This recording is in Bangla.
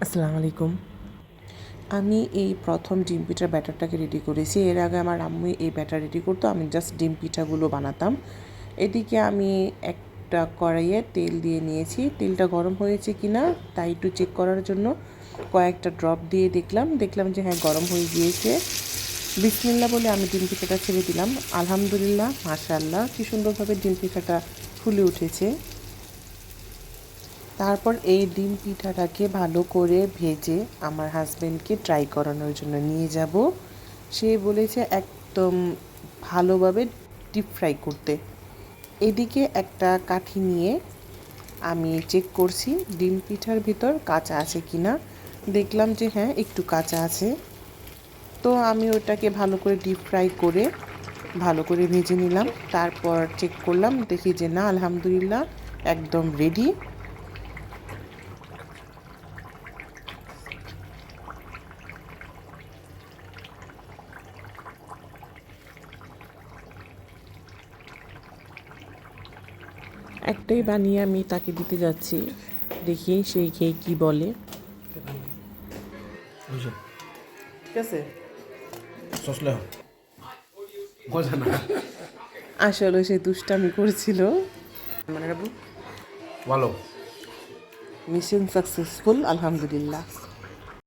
আসসালামু আলাইকুম। আমি এই প্রথম ডিম পিঠার ব্যাটারটাকে রেডি করেছি। এর আগে আমার আম্মু এই ব্যাটার রেডি করতো, আমি জাস্ট ডিম পিঠাগুলো বানাতাম। এদিকে আমি একটা কড়াইয়ে তেল দিয়ে নিয়েছি। তেলটা গরম হয়েছে কি না তাই একটু চেক করার জন্য কয়েকটা ড্রপ দিয়ে দেখলাম যে হ্যাঁ, গরম হয়ে গিয়েছে। বিসমিল্লাহ বলে আমি ডিম পিঠাটা ছেড়ে দিলাম। আলহামদুলিল্লাহ, মাশাআল্লাহ, কি সুন্দরভাবে ডিম পিঠাটা ফুলে উঠেছে। তারপর এই ডিম পিঠাটাকে ভালো করে ভেজে আমার হাজব্যান্ডকে ট্রাই করানোর জন্য নিয়ে যাব। সে বলেছে একদম ভালোভাবে ডিপ ফ্রাই করতে। এদিকে একটা কাঠি নিয়ে আমি চেক করছি ডিম পিঠার ভিতর কাঁচা আছে কি না। দেখলাম যে হ্যাঁ, একটু কাঁচা আছে। তো আমি ওটাকে ভালো করে ডিপ ফ্রাই করে ভালো করে ভেজে নিলাম। তারপর চেক করলাম, দেখি যে না, আলহামদুলিল্লাহ, একদম রেডি। একটাই বানিয়ে আমি তাকে দিতে যাচ্ছি, দেখি সেই খেয়ে কি বলে। ঠিক আছে, আসলে সে দুষ্টামি করেছিল। মানে ভালো, মিশন সাকসেসফুল, আলহামদুলিল্লাহ।